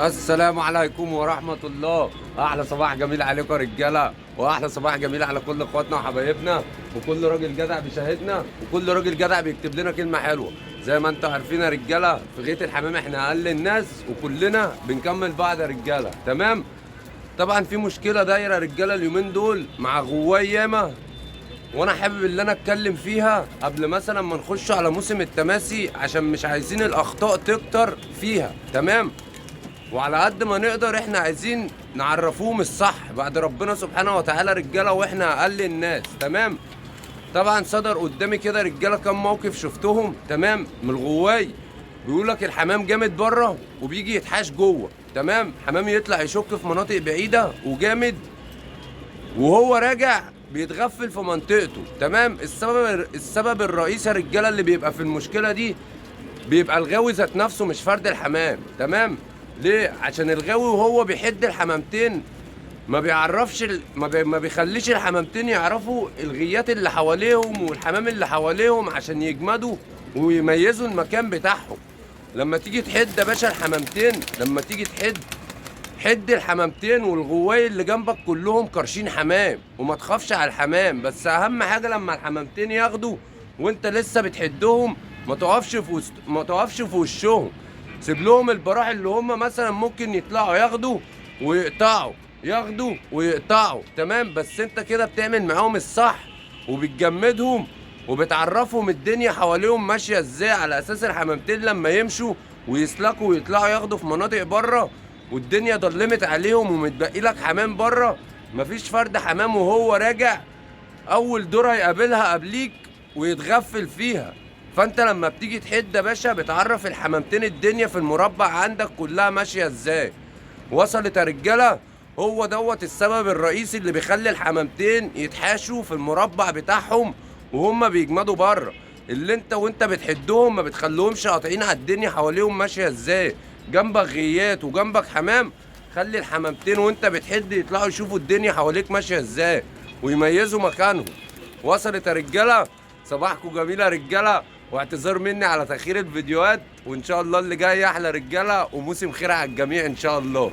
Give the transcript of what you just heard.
السلام عليكم ورحمة الله. أحلى صباح جميل عليكم يا رجالة، وأحلى صباح جميل على كل إخواتنا وحبايبنا، وكل راجل جدع بيشاهدنا، وكل راجل جدع بيكتب لنا كلمة حلوة. زي ما أنتوا عارفين يا رجالة، في غيط الحمام إحنا أقل الناس وكلنا بنكمل بعض يا رجالة، تمام؟ طبعا في مشكلة دايرة يا رجالة اليومين دول مع غواي ياما، وانا حابب اللي انا اتكلم فيها قبل مثلا ما نخش على موسم التماسي، عشان مش عايزين الاخطاء تكتر فيها، تمام؟ وعلى قد ما نقدر احنا عايزين نعرفوهم الصح بعد ربنا سبحانه وتعالى رجاله، واحنا اقل الناس، تمام؟ طبعا صدر قدامي كده رجاله كام موقف شفتهم، تمام؟ من الغواي بيقول لك الحمام جامد بره وبيجي يتحاش جوه، تمام؟ حمام يطلع يشك في مناطق بعيده وجامد، وهو راجع بيتغفل في منطقته، تمام؟ السبب الرئيسي يا رجاله اللي بيبقى في المشكله دي بيبقى الغاوي ذات نفسه، مش فرد الحمام، تمام؟ ليه؟ عشان الغاوي وهو بيحد الحمامتين ما بيعرفش ما بيخليش الحمامتين يعرفوا الغيات اللي حواليهم والحمام اللي حواليهم عشان يجمدوا ويميزوا المكان بتاعهم. لما تيجي تحد يا باشا الحمامتين، لما تيجي حد الحمامتين والغواي اللي جنبك كلهم كرشين حمام، وما تخافش على الحمام. بس اهم حاجه لما الحمامتين ياخدوا وانت لسه بتحدهم، ما تقفش في وشهم، سيب لهم البراح اللي هم مثلا ممكن يطلعوا ياخدوا ويقطعوا، ياخدوا ويقطعوا، تمام؟ بس انت كده بتعمل معاهم الصح، وبتجمدهم وبتعرفهم الدنيا حواليهم ماشيه ازاي، على اساس الحمامتين لما يمشوا ويسلكوا ويطلعوا ياخدوا في مناطق بره والدنيا ضلمت عليهم ومتبقي لك حمام بره، مفيش فرد حمام وهو راجع اول دور هيقابلها قبليك ويتغفل فيها. فانت لما بتيجي تحد يا باشا بتعرف الحمامتين الدنيا في المربع عندك كلها ماشيه ازاي. وصلت يا رجاله؟ هو دوت السبب الرئيسي اللي بيخلي الحمامتين يتحاشوا في المربع بتاعهم وهم بيجمدوا بره، اللي انت وانت بتحدهم ما بتخليهمش قاطعين على الدنيا حواليهم ماشيه ازاي. جنبك غيات وجنبك حمام، خلي الحمامتين وانت بتحد يطلعوا يشوفوا الدنيا حواليك ماشيه ازاي ويميزوا مكانهم. وصلت يا رجاله؟ صباحكم جميل يا رجاله، واعتذار مني على تاخير الفيديوهات، وان شاء الله اللي جاي احلى رجاله، وموسم خير على الجميع ان شاء الله.